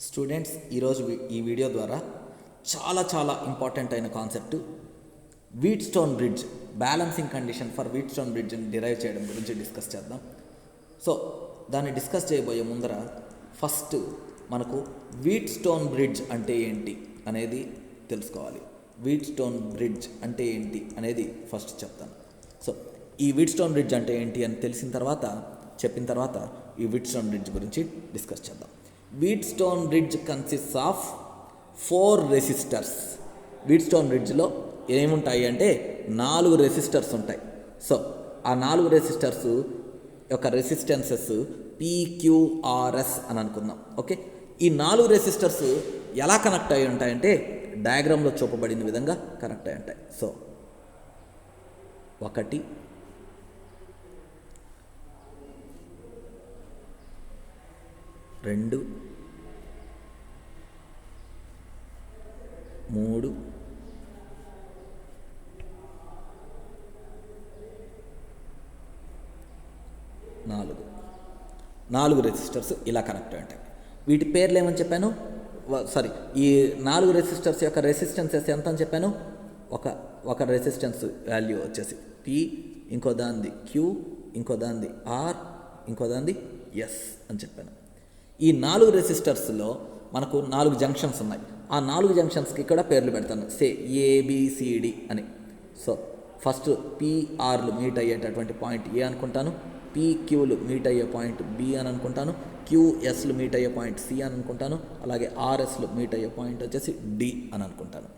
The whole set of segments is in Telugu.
స్టూడెంట్స్ ఈరోజు ఈ వీడియో ద్వారా చాలా ఇంపార్టెంట్ అయిన concept Wheatstone bridge balancing condition for Wheatstone బ్రిడ్జ్ని డిరైవ్ చేయడం గురించి డిస్కస్ చేద్దాం. సో దాన్ని డిస్కస్ చేయబోయే ముందర ఫస్ట్ మనకు వీట్ స్టోన్ బ్రిడ్జ్ అంటే ఏంటి అనేది తెలుసుకోవాలి. వీట్ స్టోన్ బ్రిడ్జ్ అంటే ఏంటి అనేది ఫస్ట్ చెప్తాను. సో ఈ వీట్ స్టోన్ బ్రిడ్జ్ అంటే ఏంటి అని చెప్పిన తర్వాత ఈ వీట్ స్టోన్ బ్రిడ్జ్ గురించి డిస్కస్ చేద్దాం. Wheatstone bridge consists of 4 resistors. Wheatstone బ్రిడ్జ్లో ఏముంటాయి అంటే 4 రెసిస్టర్స్ ఉంటాయి. సో ఆ 4 రెసిస్టర్స్ యొక్క రెసిస్టెన్సెస్ PQRS అని అనుకుందాం. ఓకే, ఈ 4 రెసిస్టర్స్ ఎలా కనెక్ట్ అయి ఉంటాయంటే డయాగ్రామ్లో చూపబడిన విధంగా కనెక్ట్ అయి ఉంటాయి. సో 1 2 3 4 రెసిస్టర్స్ ఇలా కనెక్ట్ అయి ఉంటాయి. వీటి పేర్లు ఏమని చెప్పాను? ఈ 4 రెసిస్టర్స్ యొక్క రెసిస్టెన్సెస్ ఎంత అని చెప్పాను? ఒక రెసిస్టెన్స్ వాల్యూ వచ్చేసి P, ఇంకో దానిది Q, ఇంకో దానిది R, ఇంకో దానిది S అని చెప్పాను. ఈ 4 రెసిస్టర్స్లో మనకు 4 జంక్షన్స్ ఉన్నాయి. ఆ 4 జంక్షన్స్కి ఇక్కడ పేర్లు పెడతాను, సే ABCD అని. సో ఫస్ట్ PRలు మీట్ అయ్యేటటువంటి పాయింట్ A అనుకుంటాను, PQలు మీట్ అయ్యే పాయింట్ B అని అనుకుంటాను, QSలు మీట్ అయ్యే పాయింట్ C అని అనుకుంటాను, అలాగే RSలు మీట్ అయ్యే పాయింట్ వచ్చేసి D అని అనుకుంటాను.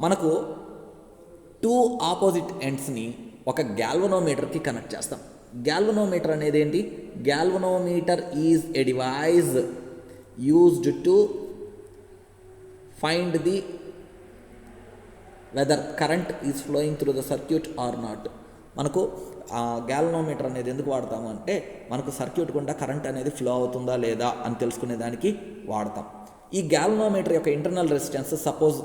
మనకు 2 ఆపోజిట్ ఎండ్స్ని ఒక గ్యాల్వనోమీటర్కి కనెక్ట్ చేస్తాం. గ్యాల్వనోమీటర్ అనేది ఏంటి? Galvanometer is a device used to find the whether current is flowing through the circuit or not. మనకు గ్యాల్వనోమీటర్ అనేది ఎందుకు వాడతాము అంటే మనకు సర్క్యూట్ గుండా కరెంట్ అనేది ఫ్లో అవుతుందా లేదా అని తెలుసుకునే దానికి వాడతాం. ఈ గ్యాల్వనోమీటర్ యొక్క internal resistance suppose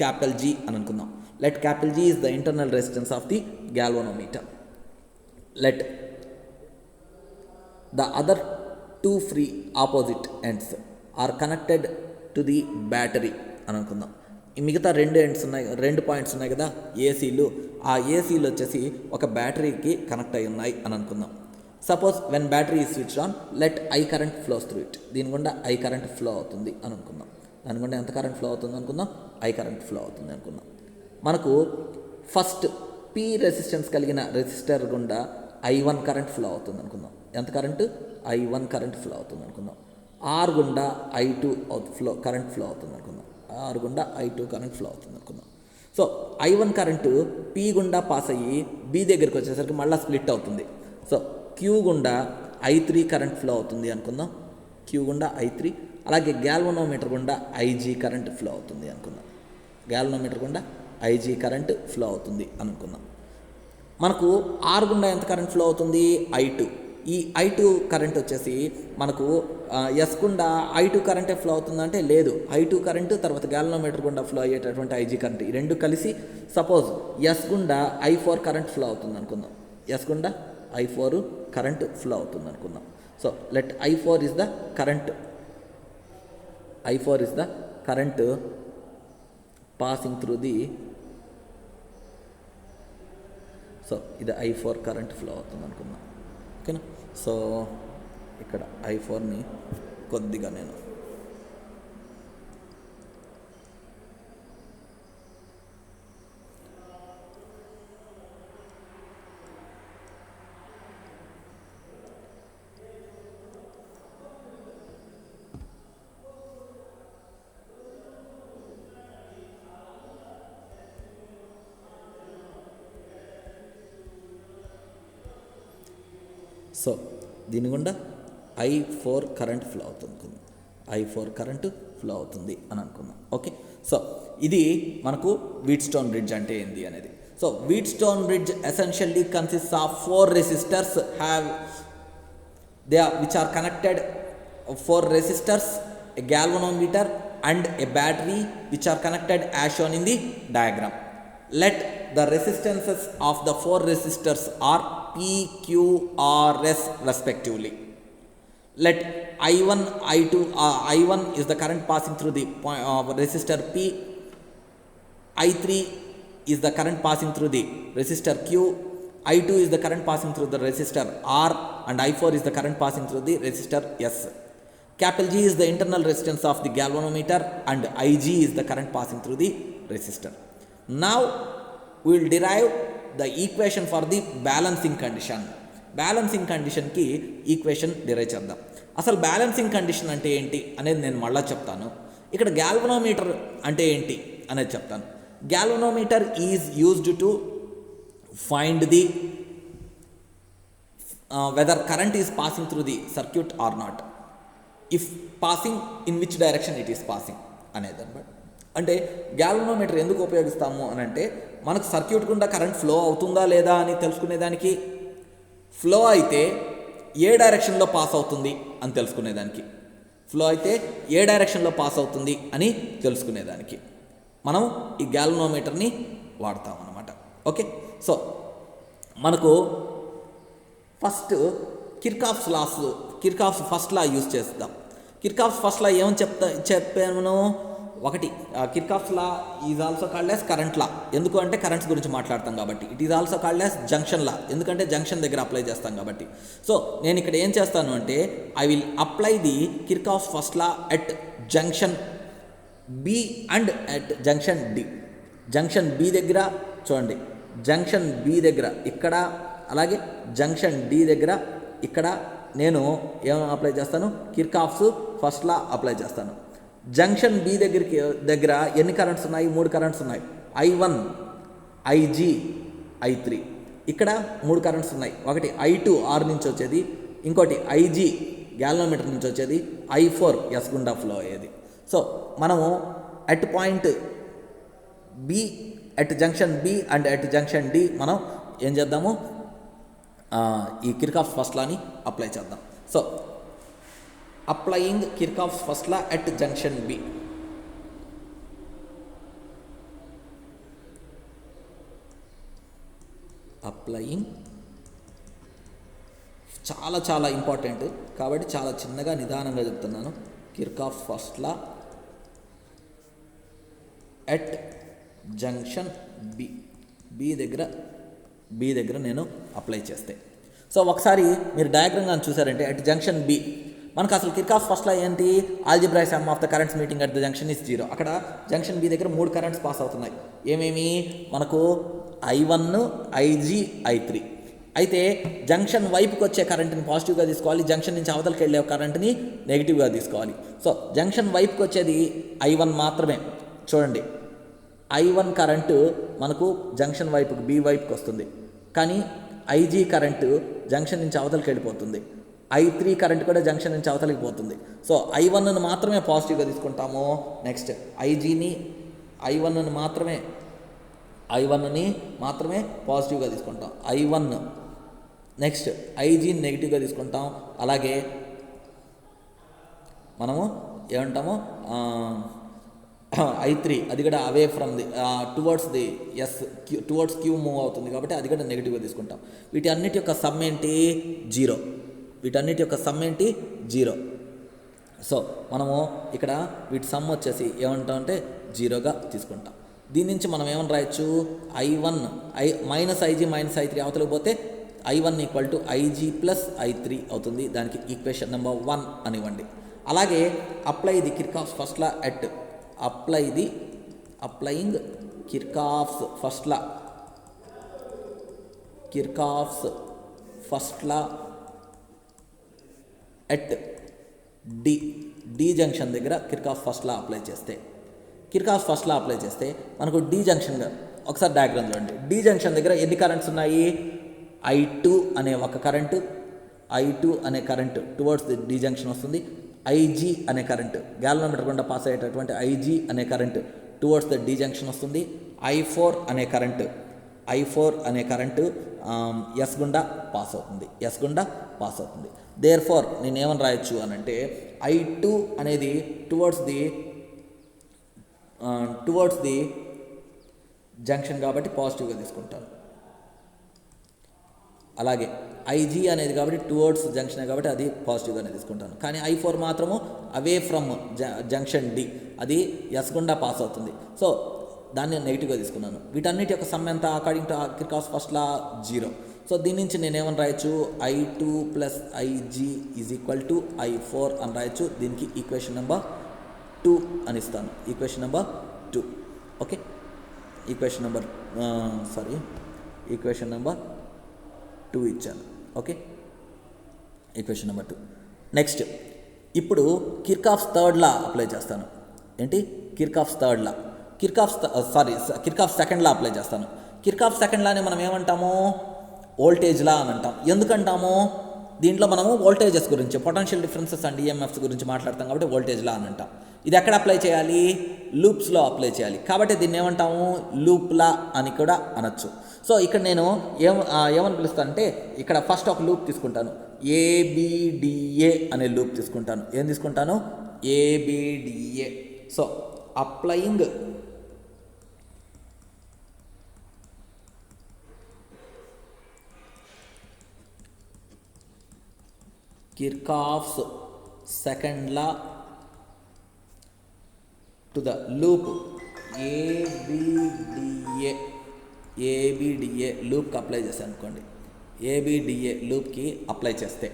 capital G అని అనుకుందాం. Let capital G is the internal resistance of the galvanometer. Let the other 2 free opposite ends are connected to the battery అని అనుకుందాం. ఈ మిగతా 2 ఎండ్స్ ఉన్నాయి, 2 పాయింట్స్ ఉన్నాయి కదా ఏసీలు. ఆ ఏసీలు వచ్చేసి ఒక బ్యాటరీకి కనెక్ట్ అయి ఉన్నాయి అని అనుకుందాం. సపోజ్ వెన్ బ్యాటరీ ఈ switch on let I current flows through it. దీని గుండా I కరెంట్ ఫ్లో అవుతుంది అని అనుకుందాం. దాని గుండా ఎంత కరెంట్ ఫ్లో అవుతుంది అనుకుందాం? I కరెంట్ ఫ్లో అవుతుంది అనుకుందాం. మనకు ఫస్ట్ P రెసిస్టెన్స్ కలిగిన రెసిస్టర్ గుండా I1 కరెంట్ ఫ్లో అవుతుంది అనుకుందాం. ఎంత కరెంటు? I1 కరెంట్ ఫ్లో అవుతుంది అనుకుందాం. R గుండా I2 కరెంట్ ఫ్లో అవుతుంది అనుకుందాం. R గుండా I2 కరెంట్ ఫ్లో అవుతుంది అనుకుందాం. సో I1 కరెంటు P గుండా పాస్ అయ్యి B దగ్గరికి వచ్చేసరికి మళ్ళీ స్ప్లిట్ అవుతుంది. సో Q గుండా I3 కరెంట్ ఫ్లో అవుతుంది అనుకుందాం. Q గుండా I3. అలాగే గ్యాల్వనోమీటర్ గుండా IG కరెంట్ ఫ్లో అవుతుంది అనుకుందాం. గ్యాల్వనోమీటర్ గుండా IG కరెంట్ ఫ్లో అవుతుంది అనుకుందాం. మనకు R గుండా ఎంత కరెంట్ ఫ్లో అవుతుంది? I2. ఈ I2 కరెంట్ వచ్చేసి మనకు S గుండా I2 కరెంటే ఫ్లో అవుతుందంటే లేదు, I2 కరెంటు తర్వాత గ్యాల్వనోమీటర్ గుండా ఫ్లో అయ్యేటటువంటి IG కరెంట్, ఈ రెండు కలిసి సపోజ్ S గుండా I4 కరెంట్ ఫ్లో అవుతుంది అనుకుందాం. S గుండా I4 కరెంట్ ఫ్లో అవుతుంది అనుకుందాం. So let I4 is the current passing through the. So ఇది I4 కరెంట్ ఫ్లో అవుతుంది అనుకుందాం. ఓకేనా? సో ఇక్కడ I4ని కొద్దిగా నేను సో దీని గుండా I4 కరెంట్ ఫ్లో అవుతుంది, I4 కరెంటు ఫ్లో అవుతుంది అని అనుకుందాం. ఓకే, సో ఇది మనకు వీట్ స్టోన్ బ్రిడ్జ్ అంటే ఏంది అనేది. So wheat stone bridge essentially consists of 4 resistors which are connected, 4 resistors, a galvanometer and a battery which are connected as shown in the diagram. Let the resistances of the 4 resistors are PQRS respectively. let I1 I2 I1 is the current passing through the resistor P, I3 is the current passing through the resistor Q, I2 is the current passing through the resistor R, and I4 is the current passing through the resistor S. Capital G is the internal resistance of the galvanometer and Ig is the current passing through the resistor. Now we will derive the equation for the balancing condition. Balancing కండిషన్కి ఈక్వేషన్ డిరైవ్ చేద్దాం. అసలు బ్యాలెన్సింగ్ కండిషన్ అంటే ఏంటి అనేది నేను మళ్ళీ చెప్తాను. ఇక్కడ గ్యాల్వనోమీటర్ అంటే ఏంటి అనేది చెప్తాను. Galvanometer is used to find the whether current is passing through the circuit or not, if passing in which direction it is passing అనేది అనమాట. అంటే గ్యాల్వనోమీటర్ ఎందుకు ఉపయోగిస్తాము అని అంటే మనకు సర్క్యూట్ గుండా కరెంట్ ఫ్లో అవుతుందా లేదా అని తెలుసుకునేదానికి, ఫ్లో అయితే ఏ డైరెక్షన్లో పాస్ అవుతుంది అని తెలుసుకునేదానికి, ఫ్లో అయితే ఏ డైరెక్షన్లో పాస్ అవుతుంది అని తెలుసుకునేదానికి మనం ఈ గ్యాల్వనోమీటర్ని వాడతాం అన్నమాట. ఓకే, సో మనకు first Kirchhoff's first law use చేస్తాం. కిర్కాఫ్స్ ఫస్ట్ లా ఏమని చెప్పాను, ఒకటి Kirchhoff's law is also called as current law. ఎందుకు అంటే కరెంట్స్ గురించి మాట్లాడతాం కాబట్టి. It is also called as junction law, ఎందుకంటే జంక్షన్ దగ్గర అప్లై చేస్తాం కాబట్టి. సో నేను ఇక్కడ ఏం చేస్తాను అంటే I will apply the Kirchhoff's first law at junction B and at junction D. Junction B దగ్గర చూడండి, జంక్షన్ బి దగ్గర ఇక్కడ, అలాగే జంక్షన్ డి దగ్గర ఇక్కడ నేను ఏం అప్లై చేస్తాను, కిర్కాఫ్స్ ఫస్ట్ లా అప్లై చేస్తాను. జంక్షన్ బి దగ్గర ఎన్ని కరెంట్స్ ఉన్నాయి, 3 కరెంట్స్ ఉన్నాయి, I1, IG, I3. ఇక్కడ 3 కరెంట్స్ ఉన్నాయి. ఒకటి I2 ఆర్ నుంచి వచ్చేది, ఇంకోటి IG గ్యాల్వనోమీటర్ నుంచి వచ్చేది, I4 ఎస్ గుండా ఫ్లో అయ్యేది. సో మనము at point B, at junction B and at junction D మనం ఏం చేద్దాము, ఈ కిర్కాఫ్స్ ఫస్ట్ లాని అప్లై చేద్దాం. So applying Kirchhoff's first law at junction B. Applying చాలా చాలా ఇంపార్టెంట్ కాబట్టి చాలా చిన్నగా నిదానంగా చెప్తున్నాను. Kirchhoff's first law at junction B, B దగ్గర నేను అప్లై చేస్తే, సో ఒకసారి మీరు డయాగ్రామ్ కానీ చూసారంటే అట్ జంక్షన్ బి మనకు అసలు కిర్కాఫ్స్ ఫస్ట్ లా ఏంటి, algebra some of the currents meeting at the junction is 0. అక్కడ జంక్షన్ బి దగ్గర 3 కరెంట్స్ పాస్ అవుతున్నాయి. ఏమేమి మనకు I1, IG, I3. అయితే జంక్షన్ వైపుకి వచ్చే కరెంట్ని పాజిటివ్గా తీసుకోవాలి, జంక్షన్ నుంచి అవతలకి వెళ్ళే కరెంట్ని నెగిటివ్గా తీసుకోవాలి. సో జంక్షన్ వైపుకి వచ్చేది I1 మాత్రమే. చూడండి, I1 కరెంటు మనకు జంక్షన్ వైపుకి బి వైపుకి వస్తుంది, కానీ IG కరెంటు జంక్షన్ నుంచి అవతలకి వెళ్ళిపోతుంది, I3 కరెంట్ కూడా జంక్షన్ నుంచి అవతలకి పోతుంది. సో I1ని మాత్రమే పాజిటివ్గా తీసుకుంటాము. నెక్స్ట్ I1ని మాత్రమే పాజిటివ్గా తీసుకుంటాం. I1 నెక్స్ట్ IGని నెగిటివ్గా తీసుకుంటాం. అలాగే మనము ఏమంటాము, I3 అది కూడా away from the towards the S, towards Q move అవుతుంది కాబట్టి అది కూడా నెగిటివ్గా తీసుకుంటాం. వీటి అన్నిటి యొక్క సమ్ ఏంటి, 0. వీటన్నిటి యొక్క సమ్ ఏంటి, 0. సో మనము ఇక్కడ వీటి సమ్ వచ్చేసి ఏమంటాం అంటే 0గా తీసుకుంటాం. దీని నుంచి మనం ఏమని రాయొచ్చు, I1 minus IG minus I3 అవతలకి పోతే I1 equal to IG plus I3 అవుతుంది. దానికి ఈక్వేషన్ నెంబర్ 1 అనివ్వండి. అలాగే apply the Kirchhoff's first law at applying Kirchhoff's first law at D junction దగ్గర కిర్కాఫ్స్ ఫస్ట్ లా అప్లై చేస్తే మనకు డి జంక్షన్గా ఒకసారి డయాగ్రామ్ చూడండి. డి జంక్షన్ దగ్గర ఎన్ని కరెంట్స్ ఉన్నాయి, I2 అనే ఒక కరెంటు, I2 అనే current towards the D junction వస్తుంది. IG అనే కరెంటు గ్యాల్వనోమీటర్ గుండా పాస్ అయ్యేటటువంటి IG అనే current towards the D junction వస్తుంది. I4 అనే కరెంటు ఎస్ గుండా పాస్ అవుతుంది. దేర్ ఫోర్ నేను ఏమని రాయొచ్చు అని అంటే I2 అనేది టువర్డ్స్ ది జంక్షన్ కాబట్టి పాజిటివ్గా తీసుకుంటాను. అలాగే ఐజీ అనేది కాబట్టి టువర్డ్స్ జంక్షన్ కాబట్టి అది పాజిటివ్గానే తీసుకుంటాను. కానీ I4 మాత్రము అవే ఫ్రమ్ జంక్షన్ డి, అది ఎస్ గుండా పాస్ అవుతుంది. సో దాన్ని నెగిటివ్గా తీసుకున్నాను. వీటన్నిటి యొక్క సమ్ ఎంత according to Kirchhoff's first law 0. So దీని నుంచి నేను ఏమని రాయొచ్చు, I2 plus IG is equal to I4 అని రాయొచ్చు. దీనికి ఈక్వేషన్ నెంబర్ 2 అని ఇస్తాను. Equation number 2. Okay, equation number 2 ఇచ్చాను. Okay, equation number 2. నెక్స్ట్ ఇప్పుడు కిర్చాఫ్స్ థర్డ్ లా అప్లై చేస్తాను. ఏంటి, Kirchhoff's third law, Kirchhoff's second లా అప్లై చేస్తాను. కిర్చాఫ్స్ సెకండ్ లాని మనం ఏమంటాము, వోల్టేజ్ లా అని అంటాం. ఎందుకంటాము, దీంట్లో మనము వోల్టేజెస్ గురించి, పొటెన్షియల్ డిఫరెన్సెస్ అండ్ ఈఎంఎఫ్స్ గురించి మాట్లాడతాం కాబట్టి వోల్టేజ్ లా అని అంటాం. ఇది ఎక్కడ అప్లై చేయాలి, లూప్స్లో అప్లై చేయాలి. కాబట్టి దీన్ని ఏమంటాము, లూప్ లా అని కూడా అనొచ్చు. సో ఇక్కడ నేను ఏమని పిలుస్తాను అంటే, ఇక్కడ ఫస్ట్ ఒక లూప్ తీసుకుంటాను, ఏబిడిఏ అనే లూప్ తీసుకుంటాను. ఏం తీసుకుంటాను, ABDA. So applying Kirchhoff's second law to the loop ABDA లూప్కి అప్లై చేశాను అనుకోండి. ఏబిడిఏ లూప్కి అప్లై చేస్తే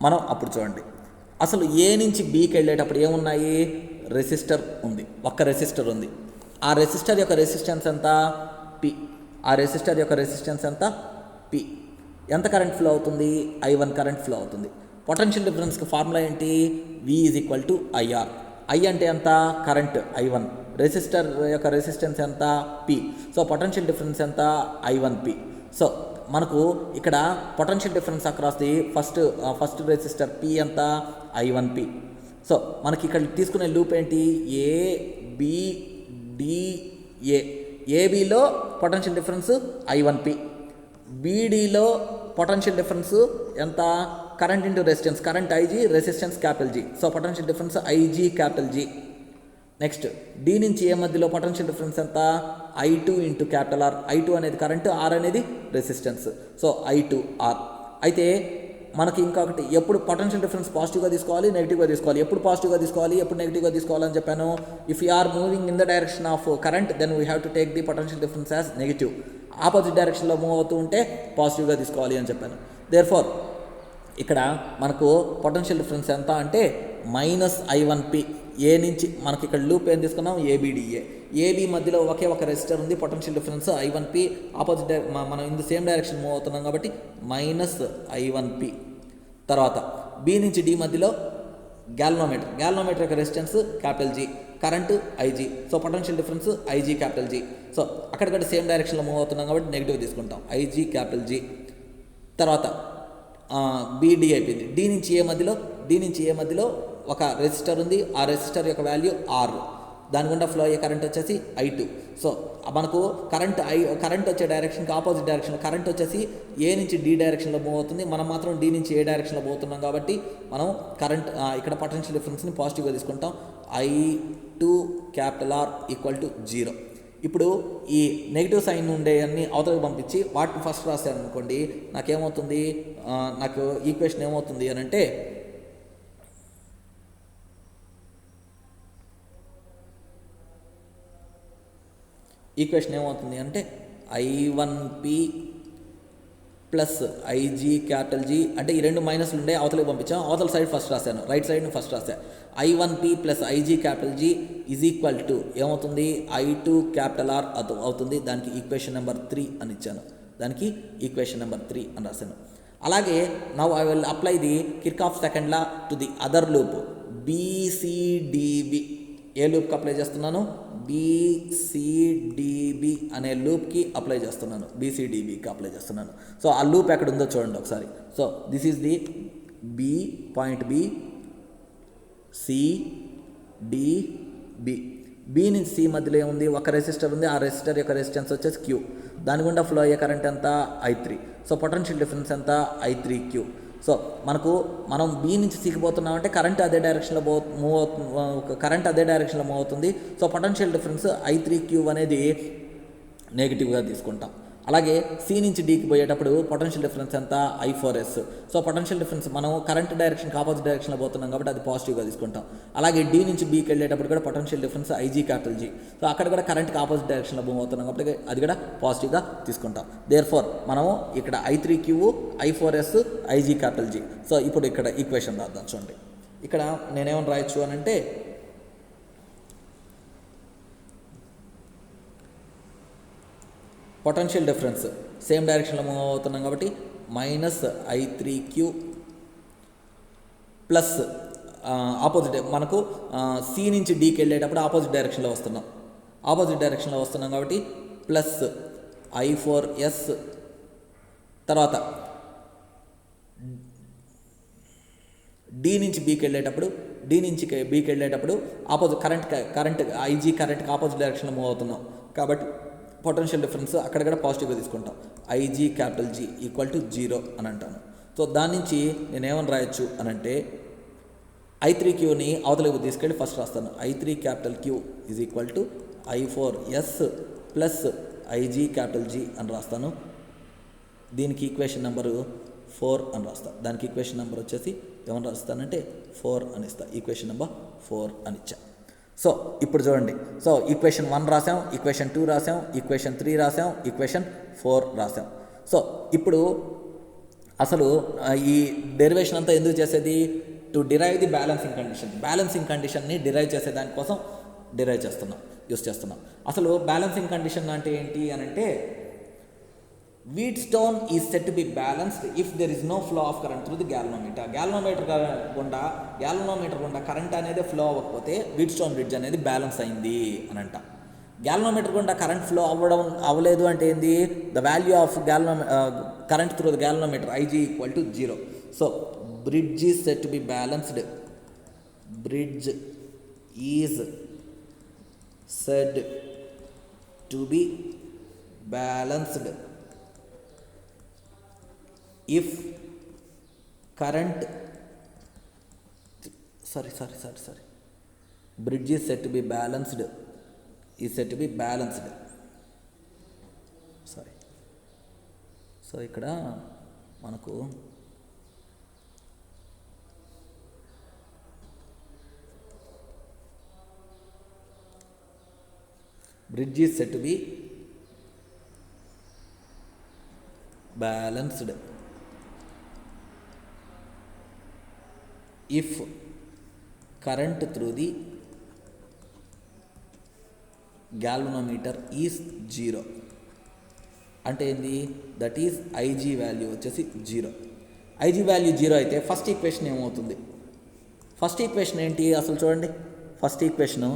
మనం అప్పుడు చూడండి, అసలు ఏ నుంచి బీకి వెళ్ళేటప్పుడు ఏమున్నాయి, రెసిస్టర్ ఉంది, ఒక్క రెసిస్టర్ ఉంది. ఆ రెసిస్టర్ యొక్క రెసిస్టెన్స్ ఎంత, పి. ఆ రెసిస్టర్ యొక్క రెసిస్టెన్స్ ఎంత, పి. ఎంత కరెంట్ ఫ్లో అవుతుంది, I1 కరెంట్ ఫ్లో అవుతుంది. పొటెన్షియల్ డిఫరెన్స్కి ఫార్ములా ఏంటి, V is equal to IR. I అంటే ఎంత, కరెంట్ I1, రెసిస్టర్ యొక్క రెసిస్టెన్స్ ఎంత, P. సో పొటెన్షియల్ డిఫరెన్స్ ఎంత, I1P. సో మనకు ఇక్కడ potential difference across the first resistor P ఎంత, I1P. సో మనకి ఇక్కడ తీసుకునే లూప్ ఏంటి, ABDA. ఏబిలో పొటెన్షియల్ డిఫరెన్స్ I1P, బీడీలో పొటెన్షియల్ డిఫరెన్స్ ఎంత, current into resistance, current IG, resistance capital G. So potential difference IG capital G. Next D నుంచి ఏ మధ్యలో పొటెన్షియల్ డిఫరెన్స్ ఎంత, I2 into capital R. I2 అనేది కరెంట్, ఆర్ అనేది రెసిస్టెన్స్. So I2R. అయితే మనకి ఇంకొకటి, ఎప్పుడు పొటెన్షియల్ డిఫరెన్స్ పాజిటివ్గా తీసుకోవాలి, నెగిటివ్గా తీసుకోవాలి. ఎప్పుడు పాజిటివ్గా తీసుకోవాలి, ఎప్పుడు నెగిటివ్గా తీసుకోవాలని చెప్పాను. If you are moving in the direction of current, then we have to take the potential difference as negative. Opposite డైరెక్షన్లో మూవ్ అవుతూ ఉంటే పాజిటివ్గా తీసుకోవాలి అని చెప్పాను. దేర్ఫోర్ ఇక్కడ మనకు పొటెన్షియల్ డిఫరెన్స్ ఎంత అంటే -I1P. ఏ నుంచి మనకి ఇక్కడ లూప్ ఏం తీసుకున్నాం, ABDA. ఏబి మధ్యలో ఒకే ఒక రెసిస్టర్ ఉంది, పొటెన్షియల్ డిఫరెన్స్ I1P. ఆపోజిట్ మనం in the same direction move అవుతున్నాం కాబట్టి -I1P. తర్వాత బి నుంచి డి మధ్యలో గ్యాల్వనోమీటర్ యొక్క resistance capital G, current IG. So potential difference IG capital G. So అక్కడికంటే సేమ్ డైరెక్షన్లో మూవ్ అవుతున్నాం కాబట్టి నెగిటివ్ తీసుకుంటాం, IG క్యాపిటల్ G. తర్వాత BD అయిపోయింది. డి నుంచి ఏ మధ్యలో ఒక రెసిస్టర్ ఉంది, ఆ రెసిస్టర్ యొక్క వాల్యూ R. దాని గుండా ఫ్లో అయ్యే కరెంట్ వచ్చేసి I2. సో మనకు కరెంట్ వచ్చే డైరెక్షన్కి ఆపోజిట్ డైరెక్షన్లో కరెంట్ వచ్చేసి ఏ నుంచి డి డైరెక్షన్లో మూవ్ అవుతుంది, మనం మాత్రం డి నుంచి ఏ డైరెక్షన్లో పోతున్నాం కాబట్టి మనం కరెంట్ ఇక్కడ పొటెన్షియల్ డిఫరెన్స్ని పాజిటివ్గా తీసుకుంటాం. I2 capital R equal to 0. ఇప్పుడు ఈ నెగిటివ్ సైన్ ఉండే అన్ని అవతలకి పంపించి వాటిని ఫస్ట్ రాశాను అనుకోండి, నాకేమవుతుంది, నాకు ఈక్వేషన్ ఏమవుతుంది అని అంటే, I1P plus IG capital G. అంటే ఈ రెండు మైనస్లు ఉండే అవతలకి పంపించాను, అవతల సైడ్ ఫస్ట్ రాశాను, రైట్ సైడ్ని ఫస్ట్ రాశాను. I1P plus IG capital G is equal to ఏమవుతుంది, I2 క్యాపిటల్ R అవుతుంది. దానికి ఈక్వేషన్ నెంబర్ 3 అని ఇచ్చాను, దానికి ఈక్వేషన్ నెంబర్ 3 అని రాశాను. అలాగే now I will apply the Kirchhoff second law to the other loop BCDB. ఏ లూప్కి అప్లై చేస్తున్నాను, BCDB అనే లూప్కి అప్లై చేస్తున్నాను, BCDBకి అప్లై చేస్తున్నాను. సో ఆ లూప్ ఎక్కడ ఉందో చూడండి ఒకసారి. So this is the point B, CDB. B నుంచి సి మధ్యలో ఏముంది, ఒక రెసిస్టర్ ఉంది, ఆ రెసిస్టర్ యొక్క రెసిస్టెన్స్ వచ్చేసి Q. దాని గుండా ఫ్లో అయ్యే కరెంట్ ఎంత, I3. సో పొటెన్షియల్ డిఫరెన్స్ ఎంత, I3Q. సో మనం బి నుంచి సికి పోతున్నామంటే కరెంట్ అదే డైరెక్షన్లో మూవ్ అవుతుంది. సో పొటెన్షియల్ డిఫరెన్స్ I3Q అనేది నెగిటివ్గా తీసుకుంటాం. అలాగే సి నుంచి డీకి పోయేటప్పుడు పొటెన్షియల్ డిఫరెన్స్ ఎంత I4S. సో పొటెన్షియల్ డిఫరెన్స్ మనం కరెంట్ డైరెక్షన్కి ఆపోజిట్ డైరెక్షన్లో పోతున్నాం కాబట్టి అది పాజిటివ్గా తీసుకుంటాం. అలాగే డి నుంచి బీకి వెళ్ళేటప్పుడు కూడా పొటెన్షియల్ డిఫరెన్స్ IG. సో అక్కడ కూడా కరెంట్కి ఆపోజిట్ డైరెక్షన్లో పోతున్నాం కాబట్టి అది కూడా పాజిటివ్గా తీసుకుంటాం. దేర్ఫోర్ మనము ఇక్కడ I3Q I4S IG. సో ఇప్పుడు ఇక్కడ ఈక్వేషన్ రాద్దాం. చూడండి ఇక్కడ నేనేమని రాయొచ్చు అని అంటే పొటెన్షియల్ డిఫరెన్స్ సేమ్ డైరెక్షన్లో మూవ్ అవుతున్నాం కాబట్టి -I3Q ప్లస్ ఆపోజిట్ మనకు సి నుంచి డీకి వెళ్ళేటప్పుడు ఆపోజిట్ డైరెక్షన్లో వస్తున్నాం కాబట్టి ప్లస్ I4S. తర్వాత డి నుంచి బీకి వెళ్ళేటప్పుడు ఆపోజిట్ కరెంట్ IG కరెంట్కి ఆపోజిట్ డైరెక్షన్లో మూవ్ అవుతున్నాం కాబట్టి పొటెన్షియల్ డిఫరెన్స్ అక్కడ కూడా పాజిటివ్గా తీసుకుంటాం. IG = 0 అని అంటాను. సో దాని నుంచి నేనేమని రాయొచ్చు అని అంటే I3Qని అవతలకి తీసుకెళ్ళి ఫస్ట్ రాస్తాను. I3Q = I4S ప్లస్ IG అని రాస్తాను. దీనికి ఈక్వేషన్ నెంబరు 4 అని రాస్తాను. దానికి ఈక్వేషన్ నెంబర్ వచ్చేసి ఏమని రాస్తానంటే 4 అని ఇస్తా. ఈక్వేషన్ నెంబర్ 4 అని ఇచ్చా. సో ఇప్పుడు చూడండి. సో ఈక్వేషన్ 1 రాసాం, ఈక్వేషన్ 2 రాసాం, ఈక్వేషన్ 3 రాసాం, ఈక్వేషన్ 4 రాసాం. సో ఇప్పుడు అసలు ఈ డెరివేషన్ అంతా ఎందుకు చేసేది? టు డిరైవ్ ది బ్యాలెన్సింగ్ కండిషన్ని డిరైవ్ చేసే దానికోసం యూస్ చేస్తున్నాం. అసలు బ్యాలెన్సింగ్ కండిషన్ అంటే ఏంటి అని అంటే Wheatstone is said to be balanced if there is no flow of current through the galvanometer. Galvanometer గుండా కరెంట్ అనేది ఫ్లో అవ్వకపోతే Wheatstone బ్రిడ్జ్ అనేది బ్యాలెన్స్ అయింది అని అంట. గ్యాల్వనోమీటర్ గుండా కరెంట్ ఫ్లో అవ్వలేదు అంటే ఏంది? The value of current through the galvanometer IG = 0. So bridge is set to be balanced. Bridge is said to be balanced if current bridge is said to be balanced so ఇక్కడ మనకు bridge is said to be balanced if current through the galvanometer is 0. అంటే ఏంది? దట్ ఈజ్ IG వాల్యూ వచ్చేసి 0. IG వాల్యూ 0 అయితే ఫస్ట్ ఈక్వేషన్ ఏమవుతుంది? ఫస్ట్ ఈక్వేషన్ ఏంటి అసలు చూడండి. First equation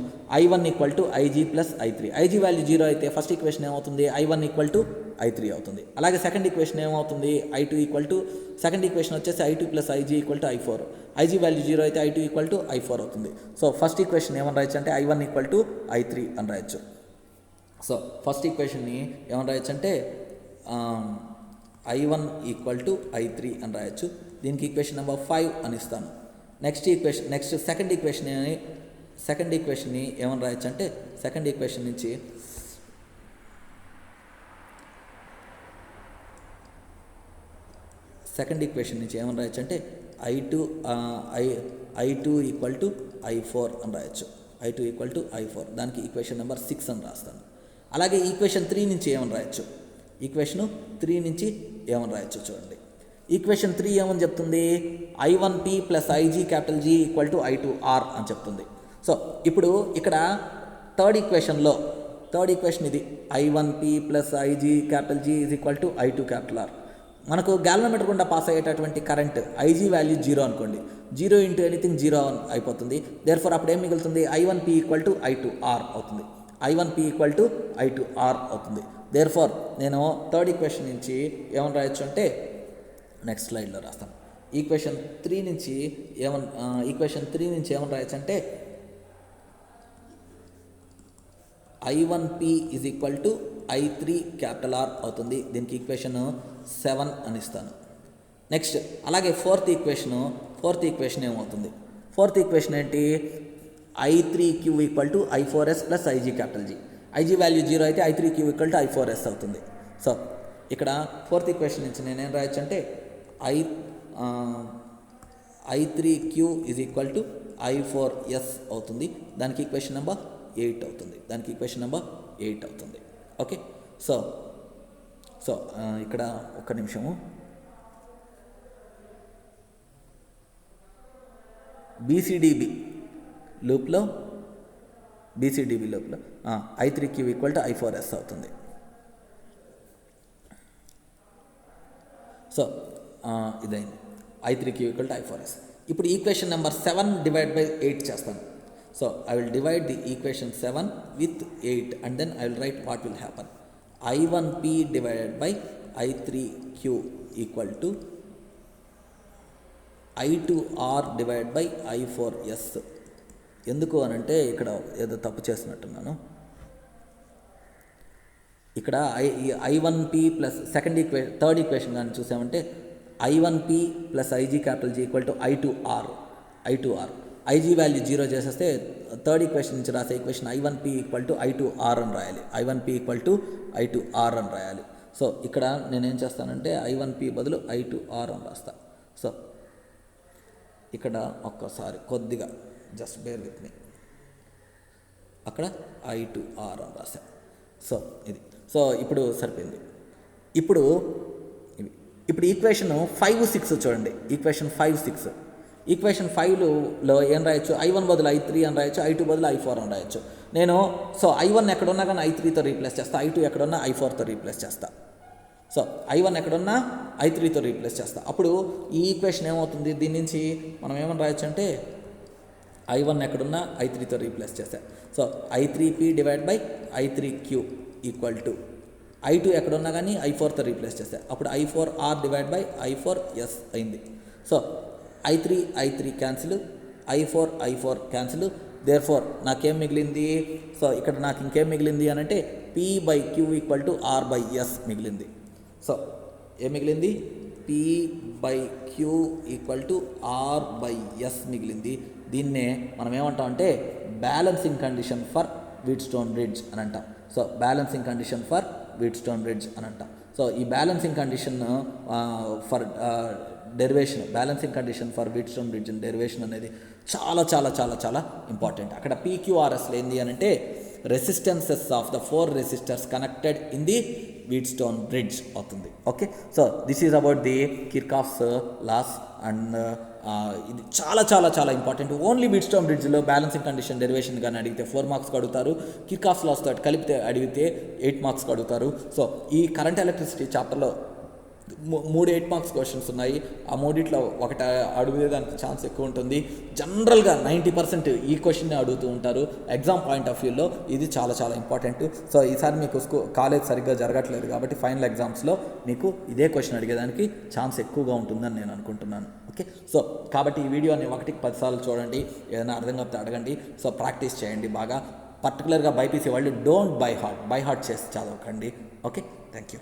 I1 = IG + I3. IG value 0 అయితే ఫస్ట్ ఈక్వేషన్ ఏమవుతుంది? I1 = I3 అవుతుంది. అలాగే సెకండ్ ఈక్వేషన్ ఏమవుతుంది? సెకండ్ ఈక్వేషన్ వచ్చేసి I2 + IG = I4. IG value 0 అయితే I2 = I4 అవుతుంది. సో ఫస్ట్ ఈక్వేషన్ ఏమని రాయొచ్చు అంటే I1 = I3 అని రాయొచ్చు. సో ఫస్ట్ ఈక్వేషన్ని ఏమని రాయొచ్చు అంటే I1 = I3 అని రాయొచ్చు. దీనికి ఈక్వేషన్ నెంబర్ 5 అని ఇస్తాను. నెక్స్ట్ సెకండ్ ఈక్వేషన్ని ఏమని రాయొచ్చు అంటే సెకండ్ ఈక్వేషన్ నుంచి ఏమని రాయొచ్చు అంటే I2 = I4 అని రాయొచ్చు. I2 = I4. దానికి ఈక్వేషన్ నెంబర్ 6 అని రాస్తాను. అలాగే ఈక్వేషన్ 3 నుంచి ఏమని రాయొచ్చు? చూడండి. ఈక్వేషన్ 3 ఏమని చెప్తుంది? I1P + IG = I2R అని చెప్తుంది. సో ఇప్పుడు ఇక్కడ థర్డ్ ఈక్వేషన్ ఇది I1P + IG = I2R. మనకు గ్యాల్వనోమీటర్ గుండా పాస్ అయ్యేటటువంటి కరెంట్ IG వాల్యూ 0 అనుకోండి. 0 × ఎనీథింగ్ 0 అయిపోతుంది. దేర్ఫోర్ అప్పుడు ఏం మిగులుతుంది? I1P = I2R అవుతుంది. దేర్ఫోర్ నేను థర్డ్ ఈక్వేషన్ నుంచి ఏమని రాయొచ్చు అంటే నెక్స్ట్ స్లైడ్లో రాస్తాను. ఈక్వేషన్ 3 నుంచి ఏమని రాయొచ్చు అంటే I1P = I3R అవుతుంది. దీనికి ఈక్వేషన్ 7 అని ఇస్తాను. నెక్స్ట్ అలాగే ఫోర్త్ ఈక్వేషన్ ఏమవుతుంది? ఫోర్త్ ఈక్వేషన్ ఏంటి? I3Q = I4S + IG. IG value 0 అయితే I3Q = I4S అవుతుంది. సో ఇక్కడ ఫోర్త్ ఈక్వేషన్ నుంచి నేనేం రాయొచ్చు అంటే I3Q is equal to I4S అవుతుంది. దానికి ఈక్వేషన్ నెంబర్ 8 అవుతుంది. ఓకే. సో ఇక్కడ ఒక్క నిమిషము. బీసీడీబీ లూప్లో I3Q ఈక్వల్ టు I4S అవుతుంది. సో ఇదైంది. I3Q equal to I4S. ఇప్పుడు ఈక్వేషన్ నెంబర్ 7 డివైడ్ బై 8 చేస్తాను. So I will divide the equation 7 with 8 and then I will write what will happen. I1P divided by I3Q equal to I2R divide by I4S. ఎందుకు అనంటే ఇక్కడ ఏదో తప్పు చేసినట్టున్నాను. ఇక్కడ I1P ప్లస్ థర్డ్ ఈక్వేషన్ కానీ చూసామంటే I1P plus IG capital G equal to I2R. IG value 0 చేసేస్తే థర్డ్ ఈక్వేషన్ నుంచి రాసే equation I1P equal to I2R అని రాయాలి. సో ఇక్కడ నేనేం చేస్తానంటే I1P బదులు I2R అని రాస్తా. సో ఇక్కడ ఒక్కసారి కొద్దిగా జస్ట్ బేర్ విత్ మీ, అక్కడ I2R అని రాసా. సో ఇది. సో ఇప్పుడు సరిపోయింది. ఇప్పుడు ఈక్వేషన్ 5-6 చూడండి. ఈక్వేషన్ 5లో ఏం రాయొచ్చు? I1 బదులు I3 అని రాయొచ్చు, I2 బదులు I4 అని రాయొచ్చు. నేను I1 ఎక్కడున్నా కానీ I3తో రీప్లేస్ చేస్తా, I2 ఎక్కడున్నా I4తో రీప్లేస్ చేస్తా. సో I1 ఎక్కడున్నా I3తో రీప్లేస్ చేస్తా. అప్పుడు ఈ ఈక్వేషన్ ఏమవుతుంది? దీని నుంచి మనం ఏమని రాయొచ్చు అంటే I1 ఎక్కడున్నా I3తో రీప్లేస్ చేస్తా. So I3P divide by I3Q equal to I2 ఎక్కడున్నా కానీ I4తో రీప్లేస్ చేస్తా. అప్పుడు I4R డివైడ్ బై I4S అయింది. So I3 cancel, I4 cancel. Therefore నాకేం మిగిలింది? సో ఇక్కడ నాకు ఇంకేం మిగిలింది అని అంటే P/Q ఈక్వల్ టు R/S మిగిలింది. సో ఏం మిగిలింది? P/Q ఈక్వల్ టు R/S మిగిలింది. దీన్నే మనం ఏమంటాం అంటే balancing condition for Wheatstone bridge అని అంటాం. So balancing condition for Wheatstone bridge అని అంటాం. సో ఈ balancing condition for balancing condition for Wheatstone bridge derivation అనేది చాలా చాలా చాలా చాలా ఇంపార్టెంట్. అక్కడ PQRSలో ఏంది అని అంటే resistances of the 4 resistors connected in the Wheatstone bridge అవుతుంది. Okay. So this is about the Kirchhoff's laws and ఇది చాలా చాలా చాలా ఇంపార్టెంట్. ఓన్లీ వీట్స్టోన్ బ్రిడ్జ్లో బ్యాలెన్సింగ్ కండిషన్ డెరివేషన్ కానీ అడిగితే 4 మార్క్స్కి అడుగుతారు. కిర్కాఫ్స్ లాస్ తోటి కలిపితే అడిగితే 8 మార్క్స్కి అడుగుతారు. సో ఈ కరెంట్ ఎలక్ట్రిసిటీ చాప్టర్లో 3 8 మార్క్స్ క్వశ్చన్స్ ఉన్నాయి. ఆ మూడిట్లో ఒకటి అడిగేదానికి ఛాన్స్ ఎక్కువ ఉంటుంది. జనరల్గా 90% ఈ క్వశ్చన్ని అడుగుతూ ఉంటారు. ఎగ్జామ్ పాయింట్ ఆఫ్ వ్యూలో ఇది చాలా చాలా ఇంపార్టెంట్. సో ఈసారి మీకు కాలేజ్ సరిగ్గా జరగట్లేదు కాబట్టి ఫైనల్ ఎగ్జామ్స్లో మీకు ఇదే క్వశ్చన్ అడిగేదానికి ఛాన్స్ ఎక్కువగా ఉంటుందని నేను అనుకుంటున్నాను. ఓకే. సో కాబట్టి ఈ వీడియోని 1కి 10 సార్లు చూడండి. ఏదైనా అర్థం కాకపోతే అడగండి. సో ప్రాక్టీస్ చేయండి బాగా. పర్టికులర్గా బైపీసీ వాళ్ళు డోంట్ బై హార్ట్ చేసి చదవకండి. ఓకే. Thank you.